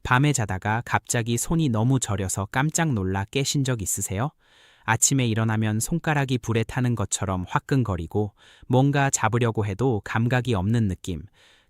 밤에 자다가 갑자기 손이 너무 저려서 깜짝 놀라 깨신 적 있으세요? 아침에 일어나면 손가락이 불에 타는 것처럼 화끈거리고 뭔가 잡으려고 해도 감각이 없는 느낌.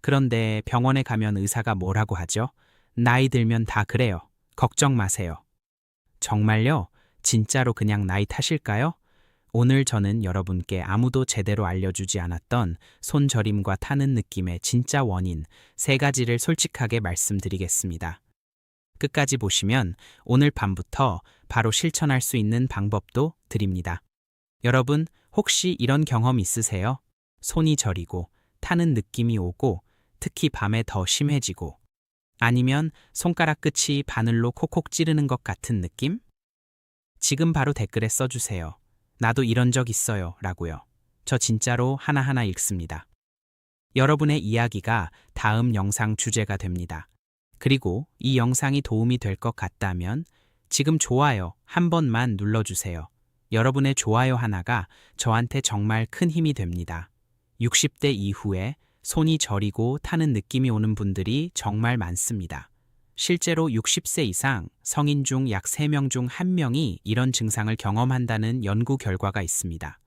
그런데 병원에 가면 의사가 뭐라고 하죠? 나이 들면 다 그래요. 걱정 마세요. 정말요? 진짜로 그냥 나이 탓일까요? 오늘 저는 여러분께 아무도 제대로 알려주지 않았던 손저림과 타는 느낌의 진짜 원인 3가지를 솔직하게 말씀드리겠습니다. 끝까지 보시면 오늘 밤부터 바로 실천할 수 있는 방법도 드립니다. 여러분, 혹시 이런 경험 있으세요? 손이 저리고 타는 느낌이 오고 특히 밤에 더 심해지고 아니면 손가락 끝이 바늘로 콕콕 찌르는 것 같은 느낌? 지금 바로 댓글에 써주세요. 나도 이런 적 있어요 라고요. 저 진짜로 하나하나 읽습니다. 여러분의 이야기가 다음 영상 주제가 됩니다. 그리고 이 영상이 도움이 될 것 같다면 지금 좋아요 한 번만 눌러주세요. 여러분의 좋아요 하나가 저한테 정말 큰 힘이 됩니다. 60대 이후에 손이 저리고 타는 느낌이 오는 분들이 정말 많습니다. 실제로 60세 이상 성인 중 약 3명 중 1명이 이런 증상을 경험한다는 연구 결과가 있습니다.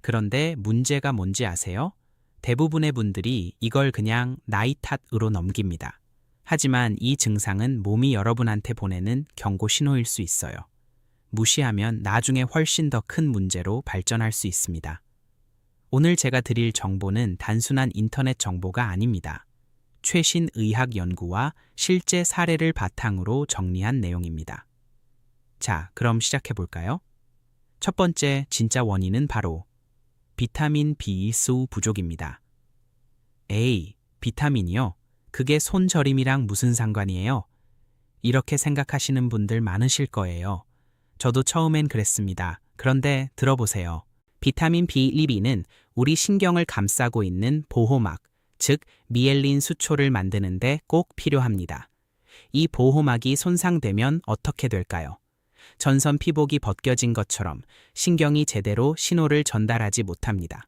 그런데 문제가 뭔지 아세요? 대부분의 분들이 이걸 그냥 나이 탓으로 넘깁니다. 하지만 이 증상은 몸이 여러분한테 보내는 경고 신호일 수 있어요. 무시하면 나중에 훨씬 더 큰 문제로 발전할 수 있습니다. 오늘 제가 드릴 정보는 단순한 인터넷 정보가 아닙니다. 최신 의학 연구와 실제 사례를 바탕으로 정리한 내용입니다. 자, 그럼 시작해 볼까요? 첫 번째 진짜 원인은 바로 비타민 B1수 부족입니다. 에이, 비타민이요? 그게 손저림이랑 무슨 상관이에요? 이렇게 생각하시는 분들 많으실 거예요. 저도 처음엔 그랬습니다. 그런데 들어보세요. 비타민 B1은 우리 신경을 감싸고 있는 보호막, 즉 미엘린 수초를 만드는데 꼭 필요합니다. 이 보호막이 손상되면 어떻게 될까요? 전선 피복이 벗겨진 것처럼 신경이 제대로 신호를 전달하지 못합니다.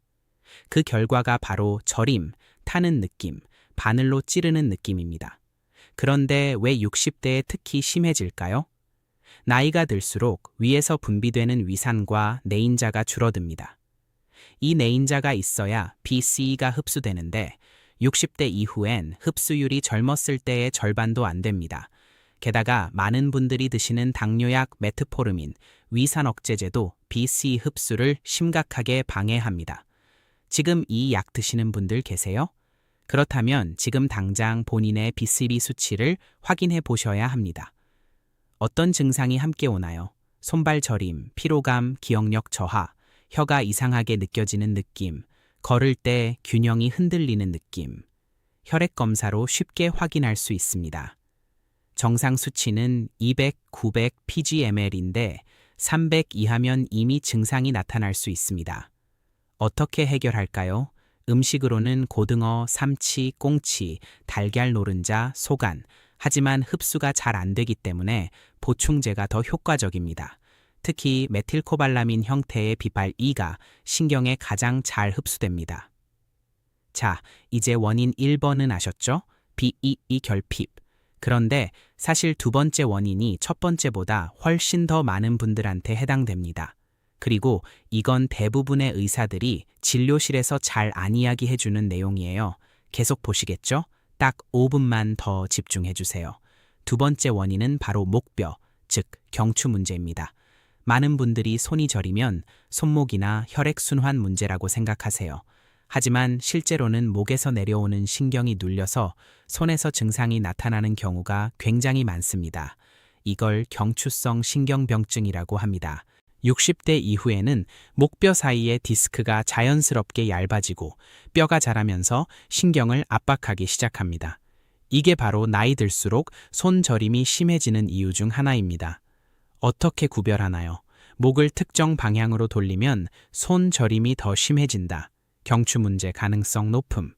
그 결과가 바로 저림, 타는 느낌, 바늘로 찌르는 느낌입니다. 그런데 왜 60대에 특히 심해질까요? 나이가 들수록 위에서 분비되는 위산과 내인자가 줄어듭니다. 이 내인자가 있어야 BCE가 흡수되는데 60대 이후엔 흡수율이 젊었을 때의 절반도 안 됩니다. 게다가 많은 분들이 드시는 당뇨약 메트포르민, 위산 억제제도 BCE 흡수를 심각하게 방해합니다. 지금 이 약 드시는 분들 계세요? 그렇다면 지금 당장 본인의 BCB 수치를 확인해 보셔야 합니다. 어떤 증상이 함께 오나요? 손발 저림, 피로감, 기억력 저하, 혀가 이상하게 느껴지는 느낌, 걸을 때 균형이 흔들리는 느낌. 혈액 검사로 쉽게 확인할 수 있습니다. 정상 수치는 200, 900 pgml인데 300 이하면 이미 증상이 나타날 수 있습니다. 어떻게 해결할까요? 음식으로는 고등어, 삼치, 꽁치, 달걀 노른자, 소간, 하지만 흡수가 잘 안 되기 때문에 보충제가 더 효과적입니다. 특히 메틸코발라민 형태의 비팔2가 신경에 가장 잘 흡수됩니다. 자, 이제 원인 1번은 아셨죠? B22 결핍. 그런데 사실 두 번째 원인이 첫 번째보다 훨씬 더 많은 분들한테 해당됩니다. 그리고 이건 대부분의 의사들이 진료실에서 잘 안 이야기해주는 내용이에요. 계속 보시겠죠? 딱 5분만 더 집중해주세요. 두 번째 원인은 바로 목뼈, 즉 경추 문제입니다. 많은 분들이 손이 저리면 손목이나 혈액순환 문제라고 생각하세요. 하지만 실제로는 목에서 내려오는 신경이 눌려서 손에서 증상이 나타나는 경우가 굉장히 많습니다. 이걸 경추성 신경병증이라고 합니다. 60대 이후에는 목뼈 사이의 디스크가 자연스럽게 얇아지고 뼈가 자라면서 신경을 압박하기 시작합니다. 이게 바로 나이 들수록 손저림이 심해지는 이유 중 하나입니다. 어떻게 구별하나요? 목을 특정 방향으로 돌리면 손저림이 더 심해진다. 경추 문제 가능성 높음.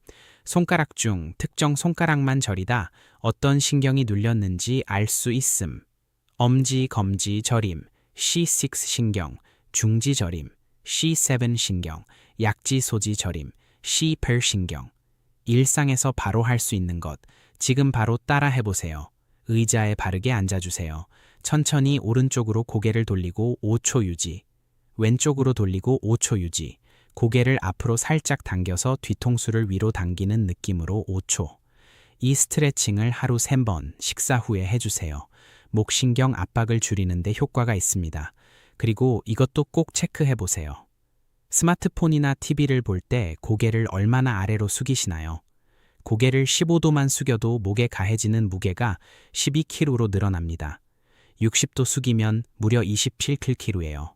손가락 중 특정 손가락만 저리다 어떤 신경이 눌렸는지 알 수 있음. 엄지, 검지 저림. C6 신경, 중지 저림, C7 신경, 약지 소지 저림, C8 신경. 일상에서 바로 할 수 있는 것, 지금 바로 따라 해보세요. 의자에 바르게 앉아주세요. 천천히 오른쪽으로 고개를 돌리고 5초 유지. 왼쪽으로 돌리고 5초 유지. 고개를 앞으로 살짝 당겨서 뒤통수를 위로 당기는 느낌으로 5초. 이 스트레칭을 하루 3번 식사 후에 해주세요. 목신경 압박을 줄이는 데 효과가 있습니다. 그리고 이것도 꼭 체크해 보세요. 스마트폰이나 TV를 볼 때 고개를 얼마나 아래로 숙이시나요? 고개를 15도만 숙여도 목에 가해지는 무게가 12kg로 늘어납니다. 60도 숙이면 무려 27kg예요.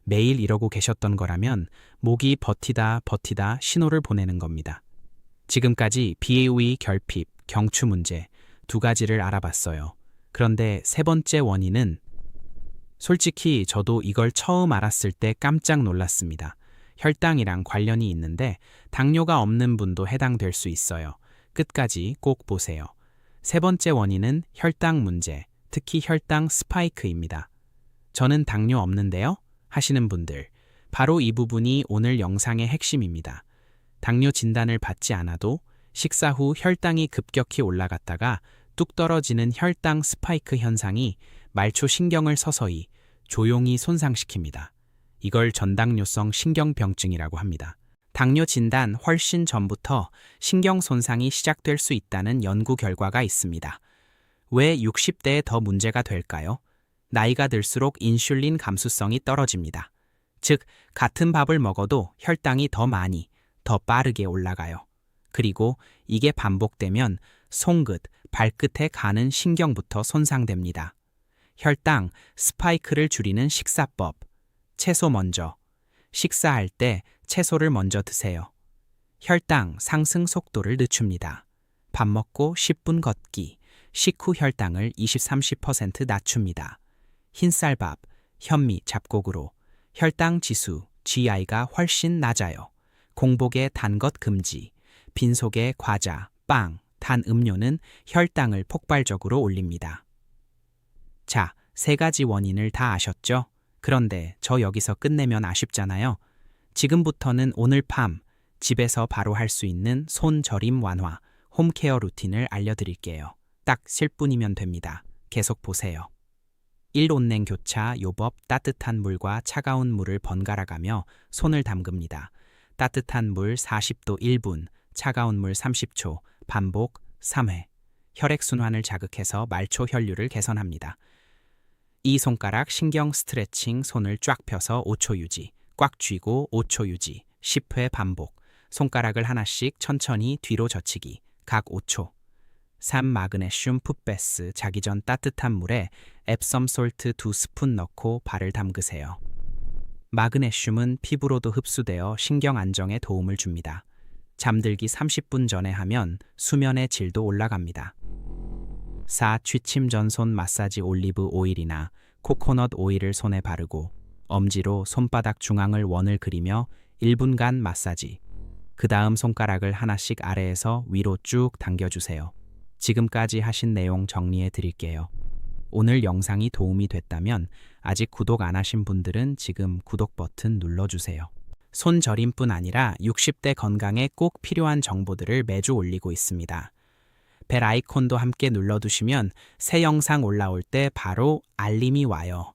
매일 이러고 계셨던 거라면 목이 버티다 신호를 보내는 겁니다. 지금까지 BAOE 결핍, 경추 문제 2가지를 알아봤어요. 그런데 3번째 원인은 솔직히 저도 이걸 처음 알았을 때 깜짝 놀랐습니다. 혈당이랑 관련이 있는데 당뇨가 없는 분도 해당될 수 있어요. 끝까지 꼭 보세요. 3번째 원인은 혈당 문제, 특히 혈당 스파이크입니다. 저는 당뇨 없는데요? 하시는 분들, 바로 이 부분이 오늘 영상의 핵심입니다. 당뇨 진단을 받지 않아도 식사 후 혈당이 급격히 올라갔다가 뚝 떨어지는 혈당 스파이크 현상이 말초 신경을 서서히 조용히 손상시킵니다. 이걸 전당뇨성 신경병증이라고 합니다. 당뇨 진단 훨씬 전부터 신경 손상이 시작될 수 있다는 연구 결과가 있습니다. 왜 60대에 더 문제가 될까요? 나이가 들수록 인슐린 감수성이 떨어집니다. 즉, 같은 밥을 먹어도 혈당이 더 많이, 더 빠르게 올라가요. 그리고 이게 반복되면 손끝, 발끝에 가는 신경부터 손상됩니다. 혈당, 스파이크를 줄이는 식사법. 채소 먼저. 식사할 때 채소를 먼저 드세요. 혈당 상승 속도를 늦춥니다. 밥 먹고 10분 걷기. 식후 혈당을 20-30% 낮춥니다. 흰쌀밥, 현미, 잡곡으로 혈당 지수, GI가 훨씬 낮아요. 공복에 단 것 금지. 빈속에 과자, 빵, 단 음료는 혈당을 폭발적으로 올립니다. 자, 3가지 원인을 다 아셨죠? 그런데 저 여기서 끝내면 아쉽잖아요. 지금부터는 오늘 밤 집에서 바로 할 수 있는 손 저림 완화, 홈케어 루틴을 알려드릴게요. 딱 10분이면 됩니다. 계속 보세요. 1. 온냉 교차 요법. 따뜻한 물과 차가운 물을 번갈아 가며 손을 담급니다. 따뜻한 물 40도 1분, 차가운 물 30초, 반복 3회. 혈액순환을 자극해서 말초 혈류를 개선합니다. 2. 손가락 신경 스트레칭. 손을 쫙 펴서 5초 유지, 꽉 쥐고 5초 유지, 10회 반복. 손가락을 하나씩 천천히 뒤로 젖히기, 각 5초. 3. 마그네슘 풋베스. 자기 전 따뜻한 물에 앱섬 솔트 2스푼 넣고 발을 담그세요. 마그네슘은 피부로도 흡수되어 신경 안정에 도움을 줍니다. 잠들기 30분 전에 하면 수면의 질도 올라갑니다. 4. 취침 전 손 마사지. 올리브 오일이나 코코넛 오일을 손에 바르고 엄지로 손바닥 중앙을 원을 그리며 1분간 마사지. 그 다음 손가락을 하나씩 아래에서 위로 쭉 당겨주세요. 지금까지 하신 내용 정리해 드릴게요. 오늘 영상이 도움이 됐다면 아직 구독 안 하신 분들은 지금 구독 버튼 눌러주세요. 손저림뿐 아니라 60대 건강에 꼭 필요한 정보들을 매주 올리고 있습니다. 벨 아이콘도 함께 눌러두시면 새 영상 올라올 때 바로 알림이 와요.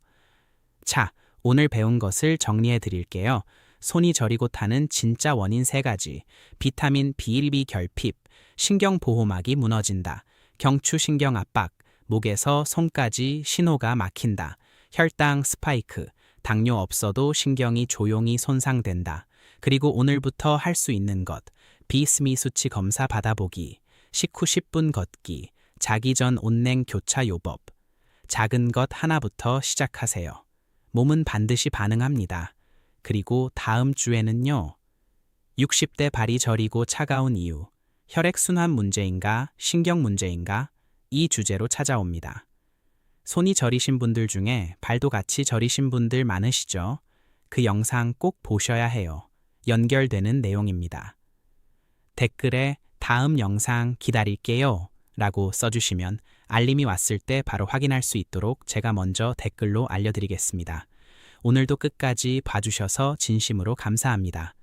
자, 오늘 배운 것을 정리해 드릴게요. 손이 저리고 타는 진짜 원인 3가지. 비타민 B1, 결핍, 신경보호막이 무너진다, 경추 신경 압박, 목에서 손까지 신호가 막힌다, 혈당 스파이크, 당뇨 없어도 신경이 조용히 손상된다. 그리고 오늘부터 할 수 있는 것, 비스미 수치 검사 받아보기, 식후 10분 걷기, 자기 전 온냉 교차 요법. 작은 것 하나부터 시작하세요. 몸은 반드시 반응합니다. 그리고 다음 주에는요. 60대 발이 저리고 차가운 이유, 혈액순환 문제인가, 신경 문제인가? 이 주제로 찾아옵니다. 손이 저리신 분들 중에 발도 같이 저리신 분들 많으시죠? 그 영상 꼭 보셔야 해요. 연결되는 내용입니다. 댓글에 다음 영상 기다릴게요 라고 써주시면 알림이 왔을 때 바로 확인할 수 있도록 제가 먼저 댓글로 알려드리겠습니다. 오늘도 끝까지 봐주셔서 진심으로 감사합니다.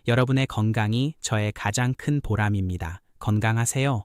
여러분의 건강이 저의 가장 큰 보람입니다. 건강하세요.